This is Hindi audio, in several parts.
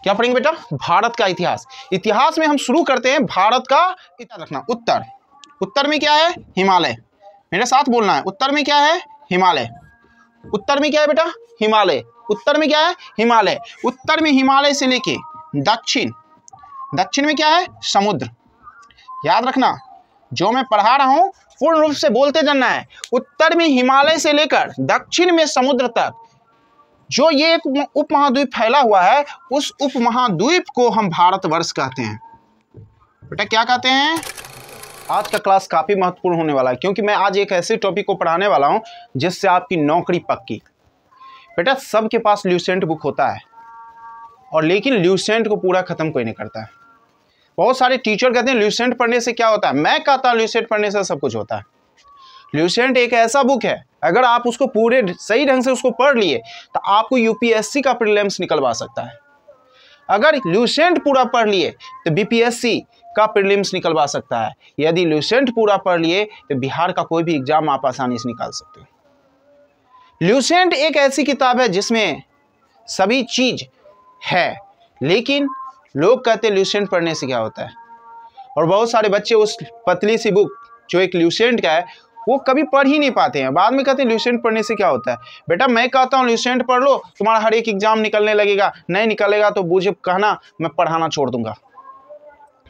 क्या पढ़ेंगे बेटा? भारत का इतिहास। इतिहास में हम शुरू करते हैं भारत का, इतिहास रखना उत्तर। उत्तर में क्या है? हिमालय। मेरे साथ बोलना है, उत्तर में क्या है? हिमालय। उत्तर में क्या है बेटा? हिमालय। उत्तर में क्या है? हिमालय। उत्तर में हिमालय से लेके दक्षिण, दक्षिण में क्या है? समुद्र। याद रखना, जो मैं पढ़ा रहा हूं पूर्ण रूप से बोलते जाना है। उत्तर में हिमालय से लेकर दक्षिण में समुद्र तक जो ये एक उपमहाद्वीप फैला हुआ है, उस उपमहाद्वीप को हम भारतवर्ष कहते हैं। बेटा क्या कहते हैं? आज का क्लास काफी महत्वपूर्ण होने वाला है, क्योंकि मैं आज एक ऐसे टॉपिक को पढ़ाने वाला हूं जिससे आपकी नौकरी पक्की। बेटा सबके पास ल्यूसेंट बुक होता है, और लेकिन ल्यूसेंट को पूरा खत्म कोई नहीं करता है। बहुत सारे टीचर कहते हैं ल्यूसेंट पढ़ने से क्या होता है। मैं कहता हूं ल्यूसेंट पढ़ने से सब कुछ होता है। ल्यूसेंट एक ऐसा बुक है, अगर आप उसको पूरे सही ढंग से उसको पढ़ लिए तो आपको यूपीएससी का प्रीलिम्स निकलवा सकता है। अगर ल्यूसेंट पूरा पढ़ लिए तो बीपीएससी का प्रीलिम्स निकलवा सकता है। यदि ल्यूसेंट पूरा पढ़ लिए तो बिहार का कोई भी एग्जाम आप आसानी से निकाल सकते हो। ल्यूसेंट एक ऐसी किताब है जिसमें सभी चीज है, लेकिन लोग कहते हैं ल्यूसेंट पढ़ने से क्या होता है, और बहुत सारे बच्चे उस पतली सी बुक जो एक ल्यूसेंट का है वो कभी पढ़ ही नहीं पाते हैं। बाद में कहते हैं ल्यूसेंट पढ़ने से क्या होता है। बेटा मैं कहता हूँ ल्यूसेंट पढ़ लो, तुम्हारा हर एक एग्जाम निकलने लगेगा। नहीं निकलेगा तो मुझे कहना, मैं पढ़ाना छोड़ दूंगा।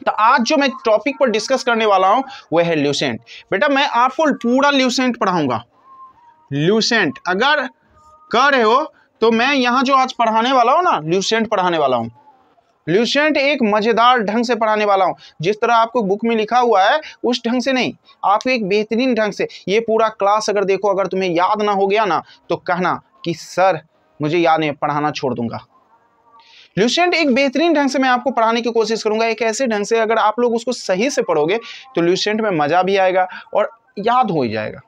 तो आज जो मैं टॉपिक पर डिस्कस करने वाला हूँ वह है ल्यूसेंट। बेटा मैं आपको पूरा ल्यूसेंट पढ़ाऊंगा। ल्यूसेंट अगर कर रहे हो तो मैं यहाँ जो आज पढ़ाने वाला हूँ ना, ल्यूसेंट पढ़ाने वाला हूँ। ल्यूसेंट एक मजेदार ढंग से पढ़ाने वाला हूं। जिस तरह आपको बुक में लिखा हुआ है उस ढंग से नहीं, आपको एक बेहतरीन ढंग से। ये पूरा क्लास अगर देखो, अगर तुम्हें याद ना हो गया ना तो कहना कि सर मुझे याद नहीं, पढ़ाना छोड़ दूंगा। ल्यूसेंट एक बेहतरीन ढंग से मैं आपको पढ़ाने की कोशिश करूंगा, एक ऐसे ढंग से अगर आप लोग उसको सही से पढ़ोगे तो ल्यूसेंट में मजा भी आएगा और याद हो ही जाएगा।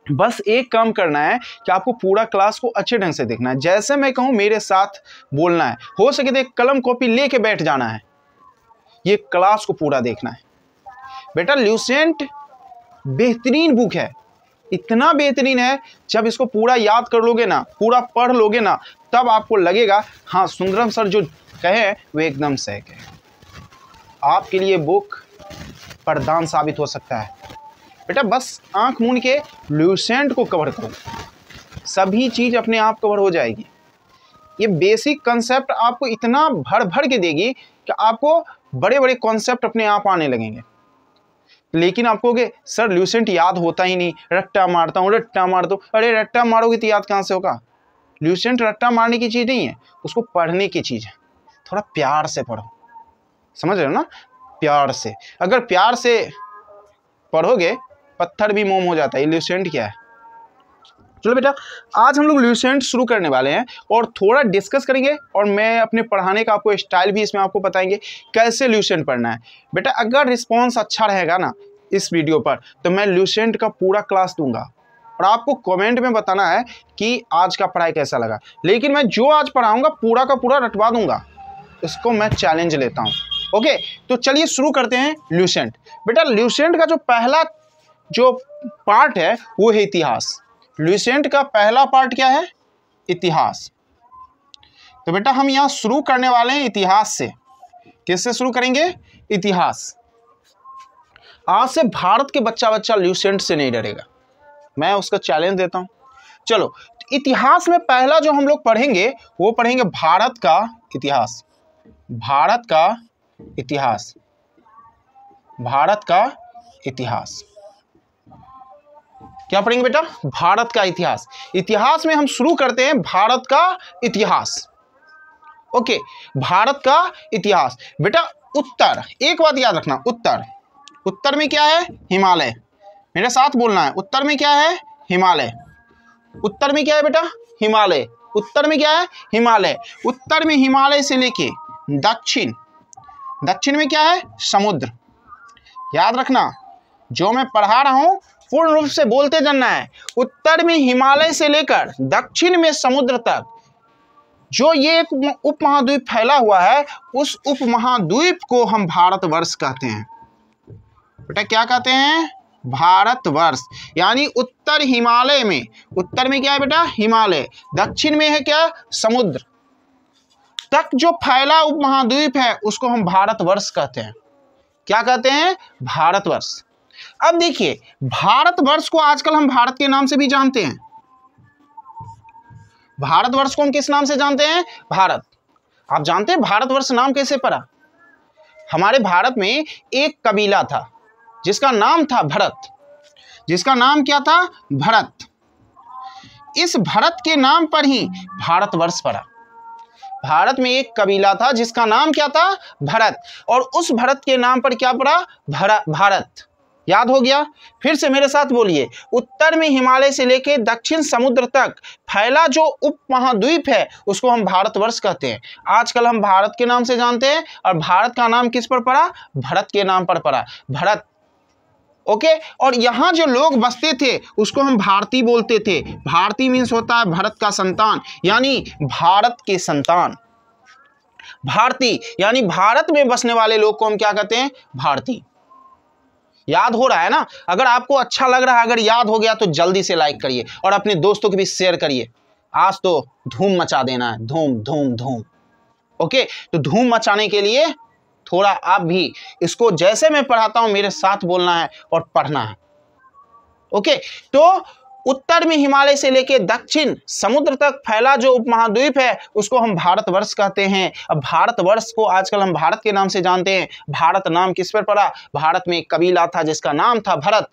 बस एक काम करना है कि आपको पूरा क्लास को अच्छे ढंग से देखना है। जैसे मैं कहूं मेरे साथ बोलना है। हो सके तो एक कलम कॉपी लेके बैठ जाना है, ये क्लास को पूरा देखना है। बेटा ल्यूसेंट बेहतरीन बुक है, इतना बेहतरीन है, जब इसको पूरा याद कर लोगे ना, पूरा पढ़ लोगे ना, तब आपको लगेगा हाँ सुंदरम सर जो कहे वो एकदम सही है। आपके लिए बुक वरदान साबित हो सकता है। बेटा बस आंख मूंद के ल्यूसेंट को कवर करो, सभी चीज अपने आप कवर हो जाएगी। ये बेसिक कंसेप्ट आपको इतना भर भर के देगी कि आपको बड़े बड़े कॉन्सेप्ट अपने आप आने लगेंगे। लेकिन आपको कहोगे सर ल्यूसेंट याद होता ही नहीं, रट्टा मारता हूँ रट्टा मारता हूँ। अरे रट्टा मारोगे तो याद कहाँ से होगा? ल्यूसेंट रट्टा मारने की चीज़ नहीं है, उसको पढ़ने की चीज़ है। थोड़ा प्यार से पढ़ो, समझ रहे हो ना? प्यार से, अगर प्यार से पढ़ोगे पत्थर भी मोम हो जाता है। ल्यूसेंट क्या है? चलो बेटा आज हम लोग ल्यूसेंट शुरू करने वाले हैं और थोड़ा डिस्कस करेंगे, और मैं अपने पढ़ाने का आपको स्टाइल भी इसमें आपको बताएंगे कैसे ल्यूसेंट पढ़ना है। बेटा अगर रिस्पांस अच्छा रहेगा ना इस वीडियो पर तो मैं ल्यूसेंट का पूरा क्लास दूंगा, और आपको कमेंट में बताना है कि आज का पढ़ाई कैसा लगा। लेकिन मैं जो आज पढ़ाऊंगा पूरा का पूरा रटवा दूंगा, इसको मैं चैलेंज लेता हूँ। ओके तो चलिए शुरू करते हैं ल्यूसेंट। बेटा ल्यूसेंट का जो पहला जो पार्ट है वो है इतिहास। ल्यूसेंट का पहला पार्ट क्या है? इतिहास। तो बेटा हम यहां शुरू करने वाले हैं इतिहास से। किससे शुरू करेंगे? इतिहास। आज से भारत के बच्चा ल्यूसेंट से नहीं डरेगा, मैं उसका चैलेंज देता हूं। चलो इतिहास में पहला जो हम लोग पढ़ेंगे वो पढ़ेंगे भारत का इतिहास। भारत का इतिहास, भारत का इतिहास। क्या पढ़ेंगे बेटा? भारत का इतिहास। इतिहास में हम शुरू करते हैं भारत का इतिहास। ओके भारत का इतिहास। बेटा उत्तर, एक बात याद रखना, उत्तर, उत्तर में क्या है? हिमालय। मेरे साथ बोलना है, उत्तर में क्या है? हिमालय। उत्तर में क्या है बेटा? हिमालय। उत्तर में क्या है? हिमालय। उत्तर में हिमालय से लेके दक्षिण, दक्षिण में क्या है? समुद्र। याद रखना जो मैं पढ़ा रहा हूं पूर्ण रूप से बोलते जाना है। उत्तर में हिमालय से लेकर दक्षिण में समुद्र तक जो ये एक उपमहाद्वीप फैला हुआ है, उस उपमहाद्वीप को हम भारतवर्ष कहते हैं। बेटा क्या कहते हैं? भारतवर्ष। यानी उत्तर हिमालय में, उत्तर में क्या है बेटा? हिमालय। दक्षिण में है क्या? समुद्र। तक जो फैला उपमहाद्वीप है उसको हम भारतवर्ष कहते हैं। क्या कहते हैं? भारतवर्ष। अब देखिए, भारतवर्ष को आजकल हम भारत के नाम से भी जानते हैं। भारतवर्ष को हम किस नाम से जानते हैं? भारत। आप जानते हैं भारतवर्ष नाम कैसे पड़ा? हमारे भारत में एक कबीला था जिसका नाम था भरत। जिसका नाम क्या था? भरत। इस भरत के नाम पर ही भारतवर्ष पड़ा। भारत में एक कबीला था जिसका नाम क्या था? भरत। और उस भरत के नाम पर क्या पड़ा? भारत। याद हो गया? फिर से मेरे साथ बोलिए। उत्तर में हिमालय से लेकर दक्षिण समुद्र तक फैला जो उपमहाद्वीप है उसको हम भारतवर्ष कहते हैं। आजकल हम भारत के नाम से जानते हैं और भारत का नाम किस पर पड़ा? भरत के नाम पर पड़ा, भरत। ओके। और यहाँ जो लोग बसते थे उसको हम भारतीय बोलते थे। भारतीय मीन्स होता है भारत का संतान, यानी भारत के संतान। भारतीय यानी भारत में बसने वाले लोग को हम क्या कहते हैं? भारतीय। याद हो रहा है ना? अगर आपको अच्छा लग रहा है, अगर याद हो गया तो जल्दी से लाइक करिए और अपने दोस्तों के भी शेयर करिए। आज तो धूम मचा देना है, धूम धूम धूम। ओके, तो धूम मचाने के लिए थोड़ा आप भी इसको जैसे मैं पढ़ाता हूं मेरे साथ बोलना है और पढ़ना है। ओके, तो उत्तर में हिमालय से लेकर दक्षिण समुद्र तक फैला जो उपमहाद्वीप है उसको हम भारतवर्ष कहते हैं। अब भारतवर्ष को आजकल हम भारत के नाम से जानते हैं। भारत नाम किस पर पड़ा? भारत में एक कबीला था जिसका नाम था भरत,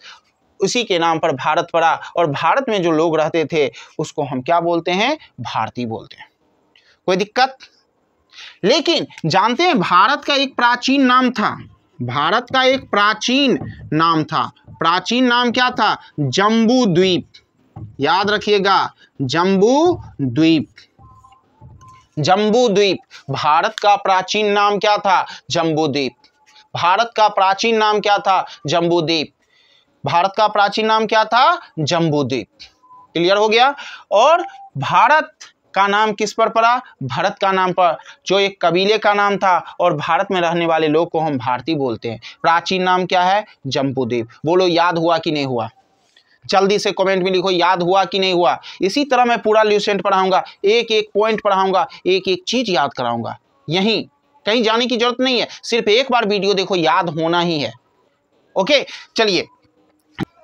उसी के नाम पर भारत पड़ा। और भारत में जो लोग रहते थे उसको हम क्या बोलते हैं? भारतीय बोलते हैं। कोई दिक्कत? लेकिन जानते हैं भारत का एक प्राचीन नाम था। भारत का एक प्राचीन नाम था। प्राचीन नाम क्या था? जम्बू द्वीप। याद रखिएगा, जम्बू द्वीप। जम्बू द्वीप। भारत का प्राचीन नाम क्या था? जम्बू द्वीप। भारत का प्राचीन नाम क्या था? जम्बू द्वीप। भारत का प्राचीन नाम क्या था? जम्बू द्वीप। क्लियर हो गया? और भारत का नाम किस पर पड़ा? भरत का नाम पर, जो एक कबीले का नाम था। और भारत में रहने वाले लोग को हम भारतीय बोलते हैं। प्राचीन नाम क्या है? जम्बूद्वीप। बोलो याद हुआ कि नहीं हुआ? जल्दी से कमेंट में लिखो याद हुआ कि नहीं हुआ। इसी तरह मैं पूरा ल्यूसेंट पढ़ाऊंगा, एक एक पॉइंट पढ़ाऊंगा, एक एक चीज याद कराऊंगा। यहीं कहीं जाने की जरूरत नहीं है, सिर्फ एक बार वीडियो देखो, याद होना ही है। ओके, चलिए।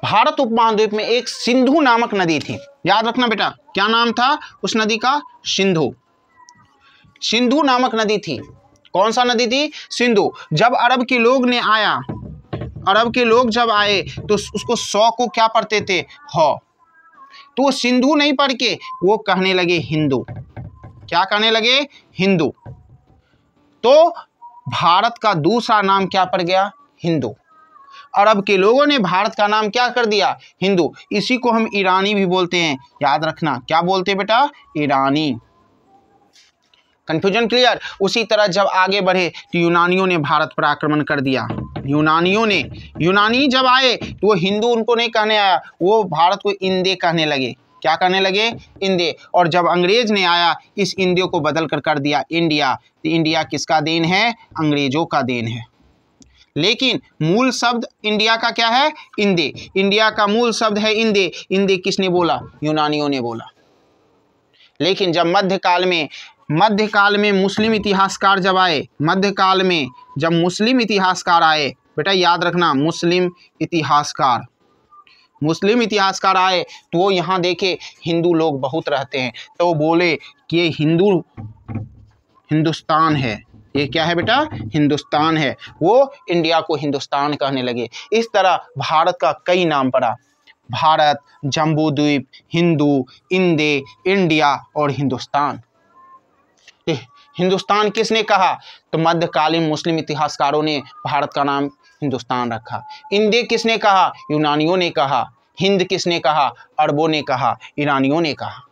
भारत उपमहाद्वीप में एक सिंधु नामक नदी थी। याद रखना बेटा, क्या नाम था उस नदी का? सिंधु। सिंधु नामक नदी थी। कौन सा नदी थी? सिंधु। जब अरब के लोग ने आया, अरब के लोग जब आए तो उसको 100 को क्या पढ़ते थे? ह। तो वो सिंधु नहीं पढ़ के वो कहने लगे हिंदू। क्या कहने लगे? हिंदू। तो भारत का दूसरा नाम क्या पड़ गया? हिंदू। अरब के लोगों ने भारत का नाम क्या कर दिया? हिंदू। इसी को हम ईरानी भी बोलते हैं। याद रखना, क्या बोलते हैं बेटा? ईरानी। Confusion clear? उसी तरह जब आगे बढ़े तो यूनानियों ने भारत पर आक्रमण कर दिया। यूनानी जब आए तो वो हिंदू उनको नहीं कहने आया, वो भारत को इंदे कहने लगे। क्या कहने लगे? इंदे। और जब अंग्रेज ने आया इस इंदे को बदल कर दिया इंडिया। तो इंडिया किसका देन है? अंग्रेजों का देन है। लेकिन मूल शब्द इंडिया का क्या है? इंदे। इंडिया का मूल शब्द है इंदे। इंदे किसने बोला? यूनानियों ने बोला। लेकिन जब मध्यकाल में मुस्लिम इतिहासकार जब आए, मध्यकाल में जब मुस्लिम इतिहासकार आए, बेटा याद रखना, मुस्लिम इतिहासकार आए तो वो यहाँ देखे हिंदू लोग बहुत रहते हैं, तो वो बोले कि ये हिंदुस्तान है। ये क्या है बेटा? हिंदुस्तान है। वो इंडिया को हिंदुस्तान कहने लगे। इस तरह भारत का कई नाम पड़ा। भारत, जम्बूद्वीप, हिंदू, इंदे, इंडिया और हिंदुस्तान। हिंदुस्तान किसने कहा? तो मध्यकालीन मुस्लिम इतिहासकारों ने भारत का नाम हिंदुस्तान रखा। इंदे किसने कहा? यूनानियों ने कहा। हिंद किसने कहा? अरबों ने कहा, ईरानियों ने कहा।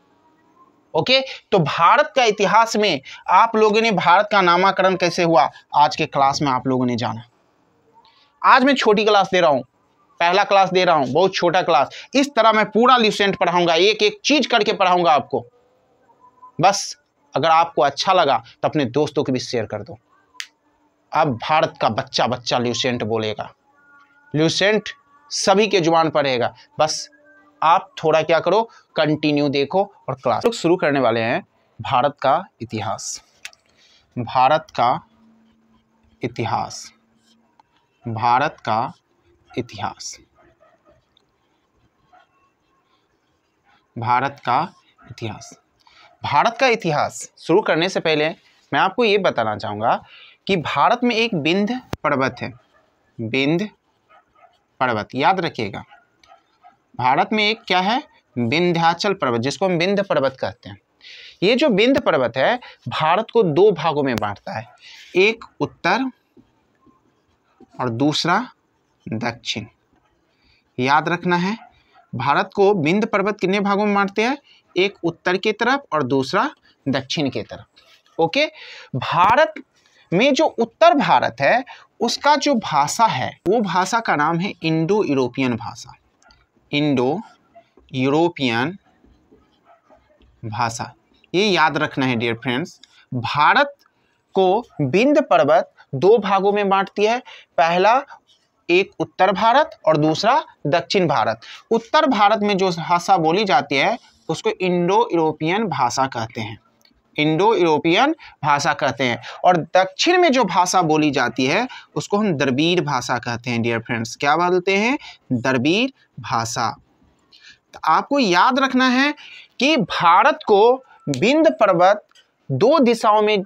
ओके, तो भारत का इतिहास में आप लोगों ने भारत का नामकरण कैसे हुआ आज के क्लास में आप लोगों ने जाना। आज मैं छोटी क्लास दे रहा हूँ, पहला क्लास दे रहा हूँ, बहुत छोटा क्लास। इस तरह मैं पूरा ल्यूसेंट पढ़ाऊंगा, एक एक चीज करके पढ़ाऊंगा आपको। बस अगर आपको अच्छा लगा तो अपने दोस्तों को भी शेयर कर दो। अब भारत का बच्चा बच्चा ल्यूसेंट बोलेगा, ल्यूसेंट सभी के जुबान पर रहेगा। बस आप थोड़ा क्या करो, कंटिन्यू देखो और क्लास शुरू करने वाले हैं। भारत का इतिहास। भारत का इतिहास, भारत का इतिहास, भारत का इतिहास। भारत का इतिहास शुरू करने से पहले मैं आपको ये बताना चाहूँगा कि भारत में एक विंध्य पर्वत है, विंध्य पर्वत, याद रखिएगा। भारत में एक क्या है, विंध्याचल पर्वत, जिसको हम विंध्य पर्वत कहते हैं। ये जो विंध्य पर्वत है भारत को दो भागों में बांटता है, एक उत्तर और दूसरा दक्षिण। याद रखना है, भारत को विंध्य पर्वत कितने भागों में बांटते हैं, एक उत्तर की तरफ और दूसरा दक्षिण की तरफ। ओके, भारत में जो उत्तर भारत है उसका जो भाषा है वो भाषा का नाम है इंडो यूरोपियन भाषा, इंडो यूरोपियन भाषा। ये याद रखना है डियर फ्रेंड्स। भारत को विंध्य पर्वत दो भागों में बांटती है, पहला एक उत्तर भारत और दूसरा दक्षिण भारत। उत्तर भारत में जो भाषा बोली जाती है उसको इंडो यूरोपियन भाषा कहते हैं, इंडो यूरोपियन भाषा कहते हैं। और दक्षिण में जो भाषा बोली जाती है उसको हम द्रविड़ भाषा कहते हैं डियर फ्रेंड्स। क्या बोलते हैं, द्रविड़ भाषा। तो आपको याद रखना है कि भारत को विंध्य पर्वत दो दिशाओं में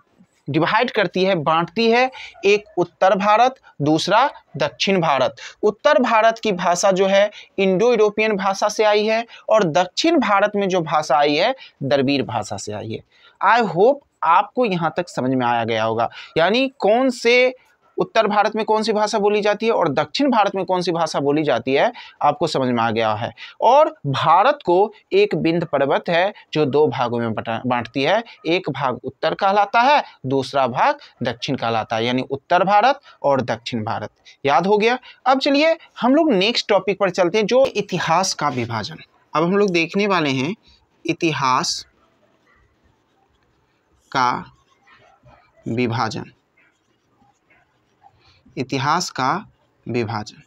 डिवाइड करती है, बांटती है, एक उत्तर भारत, दूसरा दक्षिण भारत। उत्तर भारत की भाषा जो है इंडो यूरोपियन भाषा से आई है और दक्षिण भारत में जो भाषा आई है द्रविड़ भाषा से आई है। आई होप आपको यहाँ तक समझ में आया गया होगा, यानी कौन से उत्तर भारत में कौन सी भाषा बोली जाती है और दक्षिण भारत में कौन सी भाषा बोली जाती है, आपको समझ में आ गया है। और भारत को एक विंध्य पर्वत है जो दो भागों में बांटती है, एक भाग उत्तर कहलाता है, दूसरा भाग दक्षिण कहलाता है, यानी उत्तर भारत और दक्षिण भारत। याद हो गया। अब चलिए हम लोग नेक्स्ट टॉपिक पर चलते हैं, जो इतिहास का विभाजन। अब हम लोग देखने वाले हैं इतिहास का विभाजन, इतिहास का विभाजन,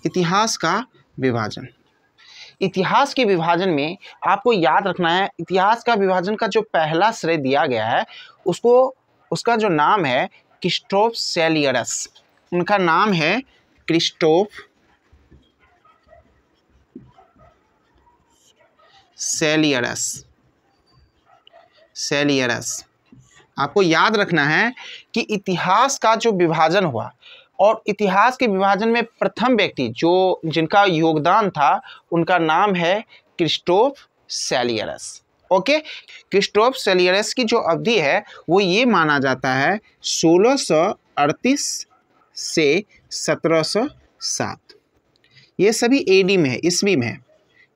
इतिहास का विभाजन। इतिहास के विभाजन में आपको याद रखना है, इतिहास का विभाजन का जो पहला श्रेय दिया गया है उसको, उसका जो नाम है क्रिस्टोफ सेलियरस। उनका नाम है क्रिस्टोफ सेलियरस, सेलियरस। आपको याद रखना है कि इतिहास का जो विभाजन हुआ और इतिहास के विभाजन में प्रथम व्यक्ति जो जिनका योगदान था उनका नाम है क्रिस्टोफ सेलियरस। ओके, क्रिस्टोफ सेलियरस की जो अवधि है वो ये माना जाता है 1638 से 1707। ये सभी एडी में है, ईस्वी में है।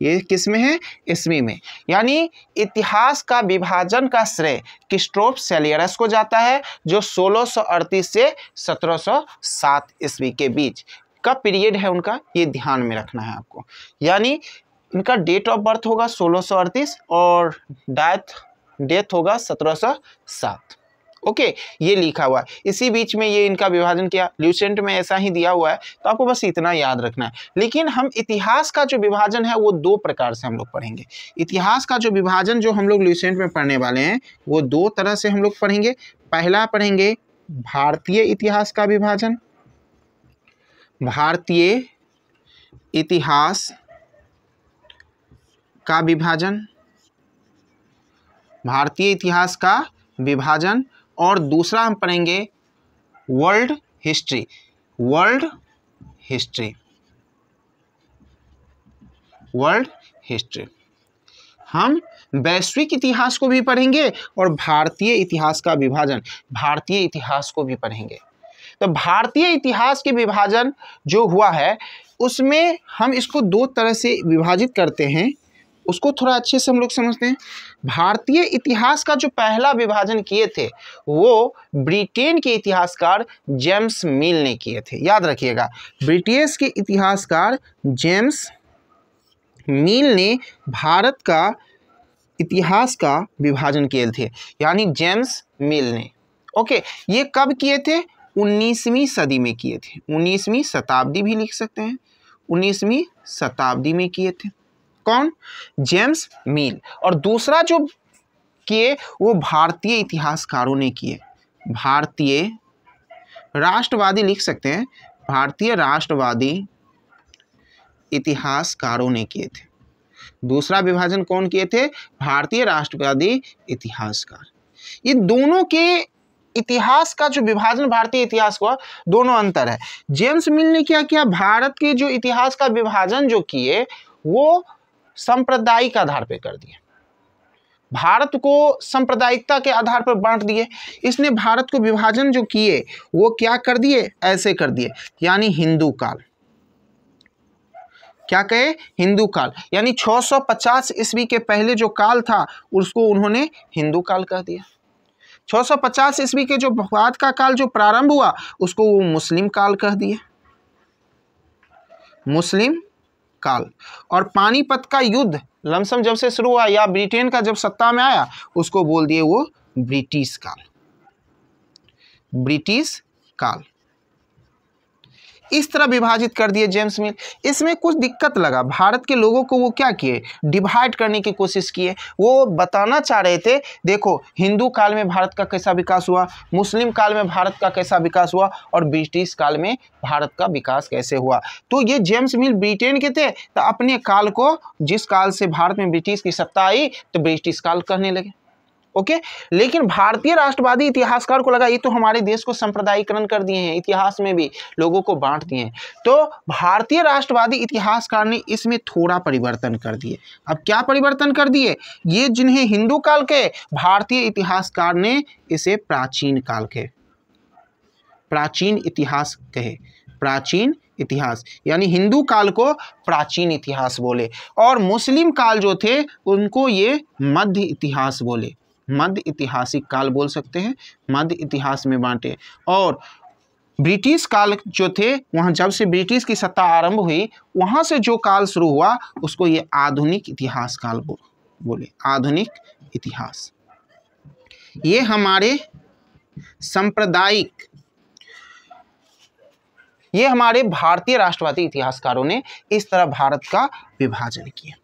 ये किस में है, ईस्वी में। यानी इतिहास का विभाजन का श्रेय क्रिस्टोफ सेलियरस को जाता है, जो 1638 से 1707 ईस्वी के बीच का पीरियड है उनका, ये ध्यान में रखना है आपको। यानी इनका डेट ऑफ बर्थ होगा 1638 और डेथ होगा 1707। ओके, ये लिखा हुआ है, इसी बीच में ये इनका विभाजन किया। ल्यूसेंट में ऐसा ही दिया हुआ है, तो आपको बस इतना याद रखना है। लेकिन हम इतिहास का जो विभाजन है वो दो प्रकार से हम लोग पढ़ेंगे। इतिहास का जो विभाजन जो हम लोग ल्यूसेंट में पढ़ने वाले हैं वो दो तरह से हम लोग पढ़ेंगे। पहला पढ़ेंगे भारतीय इतिहास का विभाजन, भारतीय इतिहास का विभाजन, भारतीय इतिहास का विभाजन। और दूसरा हम पढ़ेंगे world history, world history, world history. हम वैश्विक इतिहास को भी पढ़ेंगे और भारतीय इतिहास का विभाजन, भारतीय इतिहास को भी पढ़ेंगे। तो भारतीय इतिहास के विभाजन जो हुआ है उसमें हम इसको दो तरह से विभाजित करते हैं, उसको थोड़ा अच्छे से हम लोग समझते हैं। भारतीय इतिहास का जो पहला विभाजन किए थे वो ब्रिटेन के इतिहासकार जेम्स मिल ने किए थे। याद रखिएगा, ब्रिटिश के इतिहासकार जेम्स मिल ने भारत का इतिहास का विभाजन किए थे, यानी जेम्स मिल ने। ओके, ये कब किए थे, 19वीं सदी में किए थे। 19वीं शताब्दी भी लिख सकते हैं, 19वीं शताब्दी में किए थे। कौन, जेम्स मिल। और दूसरा जो किए वो भारतीय इतिहासकारों ने किए। भारतीय राष्ट्रवादी लिख सकते हैं, भारतीय राष्ट्रवादी इतिहासकारों ने किए थे। दूसरा विभाजन कौन किए थे? भारतीय राष्ट्रवादी इतिहासकार। ये दोनों के इतिहास का जो विभाजन भारतीय इतिहास का, दोनों अंतर है। जेम्स मिल ने क्या किया? भारत के जो इतिहास का विभाजन जो किए वो सांप्रदायिक आधार पर कर दिए, भारत को सांप्रदायिकता के आधार पर बांट दिए। इसने भारत को विभाजन जो किए वो क्या कर दिए? ऐसे कर दिए, यानी हिंदू काल। क्या कहे? हिंदू काल, यानी 650 ईस्वी के पहले जो काल था उसको उन्होंने हिंदू काल कह दिया। 650 ईस्वी के जो बाद का काल जो प्रारंभ हुआ उसको वो मुस्लिम काल कह दिए, मुस्लिम काल। और पानीपत का युद्ध लमसम जब से शुरू हुआ या ब्रिटेन का जब सत्ता में आया उसको बोल दिए वो ब्रिटिश काल, ब्रिटिश काल। इस तरह विभाजित कर दिए जेम्स मिल। इसमें कुछ दिक्कत लगा, भारत के लोगों को वो क्या किए? डिवाइड करने की कोशिश किए। वो बताना चाह रहे थे देखो हिंदू काल में भारत का कैसा विकास हुआ, मुस्लिम काल में भारत का कैसा विकास हुआ और ब्रिटिश काल में भारत का विकास कैसे हुआ। तो ये जेम्स मिल ब्रिटेन के थे, तो अपने काल को, जिस काल से भारत में ब्रिटिश की सत्ता आई तो ब्रिटिश काल कहने लगे। ओके, लेकिन भारतीय राष्ट्रवादी इतिहासकार को लगा ये तो हमारे देश को सांप्रदायिकरण कर दिए हैं, इतिहास में भी लोगों को बांट दिए हैं। तो भारतीय राष्ट्रवादी इतिहासकार ने इसमें थोड़ा परिवर्तन कर दिए। अब क्या परिवर्तन कर दिए? ये जिन्हें हिंदू काल के, भारतीय इतिहासकार ने इसे प्राचीन काल के, प्राचीन इतिहास कहे, प्राचीन इतिहास, यानी हिंदू काल को प्राचीन इतिहास बोले। और मुस्लिम काल जो थे उनको ये मध्य इतिहास बोले, मध्य ऐतिहासिक काल बोल सकते हैं, मध्य इतिहास में बांटे। और ब्रिटिश काल जो थे, वहाँ जब से ब्रिटिश की सत्ता आरंभ हुई वहाँ से जो काल शुरू हुआ उसको ये आधुनिक इतिहास काल बोले, आधुनिक इतिहास। ये हमारे सांप्रदायिक, ये हमारे भारतीय राष्ट्रवादी इतिहासकारों ने इस तरह भारत का विभाजन किया।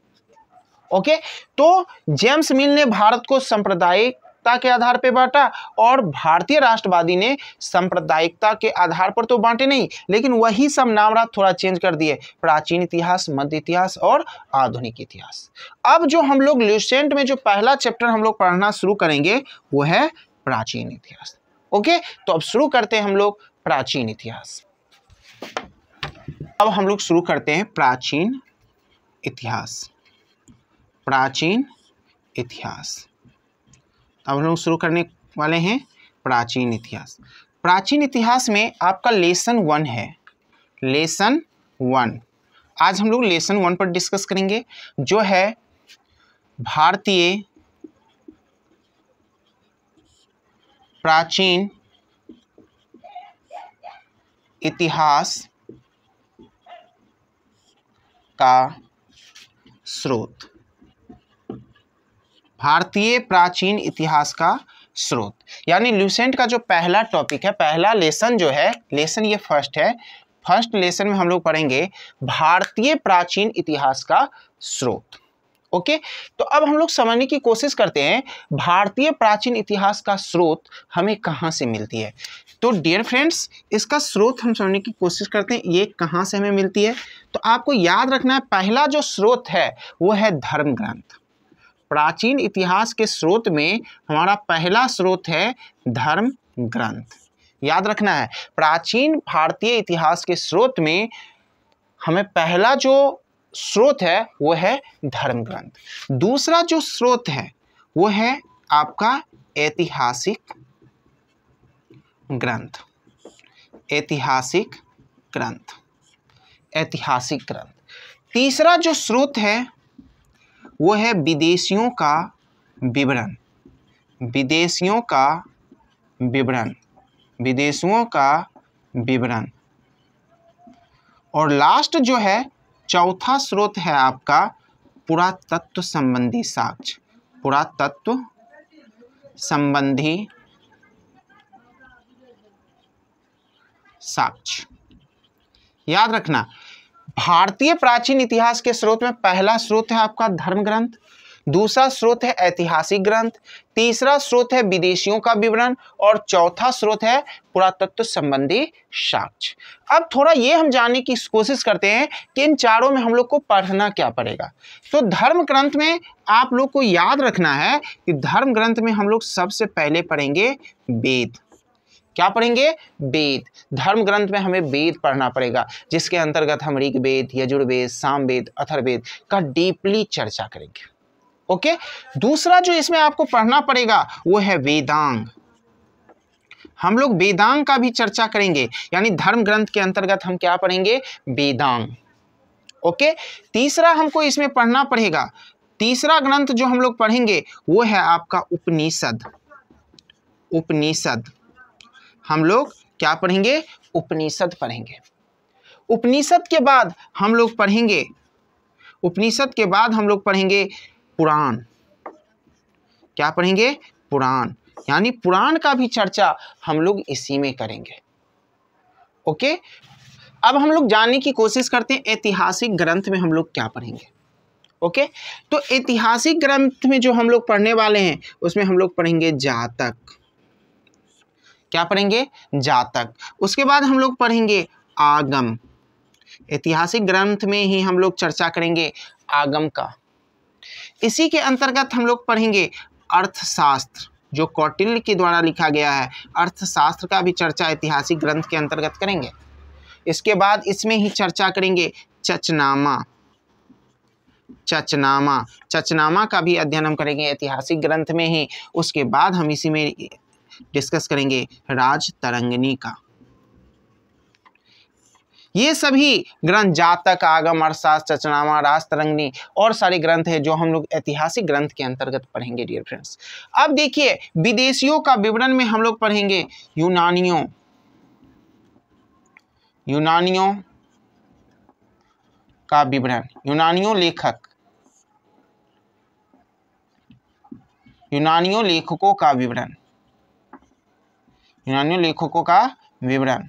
ओके, तो जेम्स मिल ने भारत को सांप्रदायिकता के आधार पर बांटा और भारतीय राष्ट्रवादी ने सांप्रदायिकता के आधार पर तो बांटे नहीं, लेकिन वही सब नाम थोड़ा चेंज कर दिए, प्राचीन इतिहास, मध्य इतिहास और आधुनिक इतिहास। अब जो हम लोग ल्यूसेंट में जो पहला चैप्टर हम लोग पढ़ना शुरू करेंगे वो है प्राचीन इतिहास। ओके, तो अब शुरू करते हैं हम लोग प्राचीन इतिहास। अब हम लोग शुरू करते हैं प्राचीन इतिहास, प्राचीन इतिहास। अब हम लोग शुरू करने वाले हैं प्राचीन इतिहास। प्राचीन इतिहास में आपका लेसन 1 है, लेसन 1। आज हम लोग लेसन 1 पर डिस्कस करेंगे, जो है भारतीय प्राचीन इतिहास का स्रोत, भारतीय प्राचीन इतिहास का स्रोत। यानी ल्यूसेंट का जो पहला टॉपिक है, पहला लेसन जो है, लेसन ये फर्स्ट है, फर्स्ट लेसन में हम लोग पढ़ेंगे भारतीय प्राचीन इतिहास का स्रोत। ओके, तो अब हम लोग समझने की कोशिश करते हैं भारतीय प्राचीन इतिहास का स्रोत हमें कहाँ से मिलती है। तो डियर फ्रेंड्स, इसका स्रोत हम समझने की कोशिश करते हैं, ये कहाँ से हमें मिलती है। तो आपको याद रखना है पहला जो स्रोत है वो है धर्म ग्रंथ। प्राचीन इतिहास के स्रोत में हमारा पहला स्रोत है धर्म ग्रंथ। याद रखना है, प्राचीन भारतीय इतिहास के स्रोत में हमें पहला जो स्रोत है वो है धर्म ग्रंथ। दूसरा जो स्रोत है वो है आपका ऐतिहासिक ग्रंथ, ऐतिहासिक ग्रंथ, ऐतिहासिक ग्रंथ। तीसरा जो स्रोत है वो है विदेशियों का विवरण, विदेशियों का विवरण, विदेशियों का विवरण। और लास्ट जो है चौथा स्रोत है आपका पुरातत्व संबंधी साक्ष्य, पुरातत्व संबंधी साक्ष्य। याद रखना, भारतीय प्राचीन इतिहास के स्रोत में पहला स्रोत है आपका धर्म ग्रंथ, दूसरा स्रोत है ऐतिहासिक ग्रंथ, तीसरा स्रोत है विदेशियों का विवरण और चौथा स्रोत है पुरातत्व संबंधी साक्ष्य। अब थोड़ा ये हम जानने की कोशिश करते हैं कि इन चारों में हम लोग को पढ़ना क्या पड़ेगा। तो धर्म ग्रंथ में आप लोग को याद रखना है कि धर्म ग्रंथ में हम लोग सबसे पहले पढ़ेंगे वेद। क्या पढ़ेंगे? वेद। धर्म ग्रंथ में हमें वेद पढ़ना पड़ेगा, जिसके अंतर्गत हम ऋग्वेद, यजुर्वेद, सामवेद, अथर्ववेद का डीपली चर्चा करेंगे। ओके। दूसरा जो इसमें आपको पढ़ना पड़ेगा वो है वेदांग। हम लोग वेदांग का भी चर्चा करेंगे, यानी धर्म ग्रंथ के अंतर्गत हम क्या पढ़ेंगे? वेदांग। ओके। तीसरा हमको इसमें पढ़ना पड़ेगा, तीसरा ग्रंथ जो हम लोग पढ़ेंगे वो है आपका उपनिषद। उपनिषद हम लोग क्या पढ़ेंगे? उपनिषद पढ़ेंगे। उपनिषद के बाद हम लोग पढ़ेंगे, उपनिषद के बाद हम लोग पढ़ेंगे पुराण। क्या पढ़ेंगे? पुराण। यानी पुराण का भी चर्चा हम लोग इसी में करेंगे। ओके। अब हम लोग जानने की कोशिश करते हैं ऐतिहासिक ग्रंथ में हम लोग क्या पढ़ेंगे। ओके। तो ऐतिहासिक ग्रंथ में जो हम लोग पढ़ने वाले हैं उसमें हम लोग पढ़ेंगे जातक। क्या पढ़ेंगे? जातक। उसके बाद हम लोग पढ़ेंगे आगम। ऐतिहासिक ग्रंथ में ही हम लोग चर्चा करेंगे आगम का। इसी के अंतर्गत हम लोग पढ़ेंगे अर्थशास्त्र, जो कौटिल्य के द्वारा लिखा गया है। अर्थशास्त्र का भी चर्चा ऐतिहासिक ग्रंथ के अंतर्गत करेंगे। इसके बाद इसमें ही चर्चा करेंगे चचनामा। चचनामा, चचनामा का भी अध्ययन हम करेंगे ऐतिहासिक ग्रंथ में ही। उसके बाद हम इसी में डिस्कस करेंगे राजतरंगिणी का। ये सभी ग्रंथ, जातक, आगम, अर्थशास्त्र, चचनामा, राजतरंगिणी और सारे ग्रंथ हैं जो हम लोग ऐतिहासिक ग्रंथ के अंतर्गत पढ़ेंगे डियर फ्रेंड्स। अब देखिए, विदेशियों का विवरण में हम लोग पढ़ेंगे यूनानियों। यूनानियों का विवरण, यूनानियों लेखक, यूनानियों लेखकों का विवरण, यूनानियों लेखकों का विवरण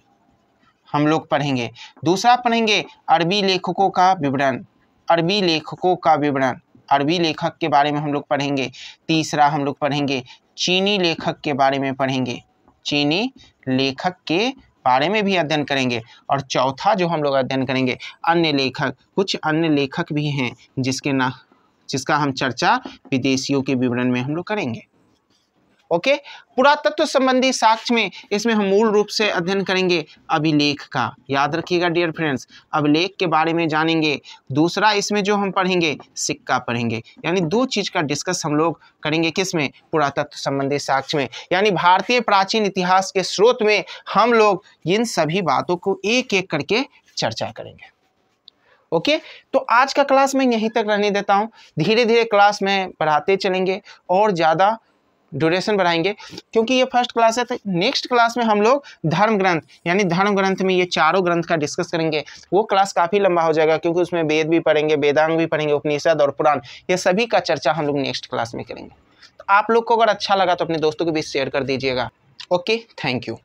हम लोग पढ़ेंगे। दूसरा पढ़ेंगे अरबी लेखकों का विवरण। अरबी लेखकों का विवरण, अरबी लेखक के बारे में हम लोग पढ़ेंगे। तीसरा हम लोग पढ़ेंगे चीनी लेखक के बारे में पढ़ेंगे। चीनी लेखक के बारे में भी अध्ययन करेंगे। और चौथा जो हम लोग अध्ययन करेंगे अन्य लेखक। कुछ अन्य लेखक भी हैं जिसका हम चर्चा विदेशियों के विवरण में हम लोग करेंगे। ओके। पुरातत्व संबंधी साक्ष्य में इसमें हम मूल रूप से अध्ययन करेंगे अभिलेख का। याद रखिएगा डियर फ्रेंड्स, अभिलेख के बारे में जानेंगे। दूसरा इसमें जो हम पढ़ेंगे सिक्का पढ़ेंगे। यानी दो चीज का डिस्कस हम लोग करेंगे। किसमें? पुरातत्व संबंधी साक्ष्य में। यानी भारतीय प्राचीन इतिहास के स्रोत में हम लोग इन सभी बातों को एक एक करके चर्चा करेंगे। ओके। तो आज का क्लास मैं यहीं तक रहने देता हूँ। धीरे धीरे क्लास में बढ़ाते चलेंगे और ज़्यादा ड्यूरेशन बढ़ाएंगे, क्योंकि ये फर्स्ट क्लास है। तो नेक्स्ट क्लास में हम लोग धर्म ग्रंथ, यानी धर्म ग्रंथ में ये चारों ग्रंथ का डिस्कस करेंगे। वो क्लास काफ़ी लंबा हो जाएगा, क्योंकि उसमें वेद भी पढ़ेंगे, वेदांग भी पढ़ेंगे, उपनिषद और पुराण, ये सभी का चर्चा हम लोग नेक्स्ट क्लास में करेंगे। तो आप लोग को अगर अच्छा लगा तो अपने दोस्तों के बीच शेयर कर दीजिएगा। Okay, thank you.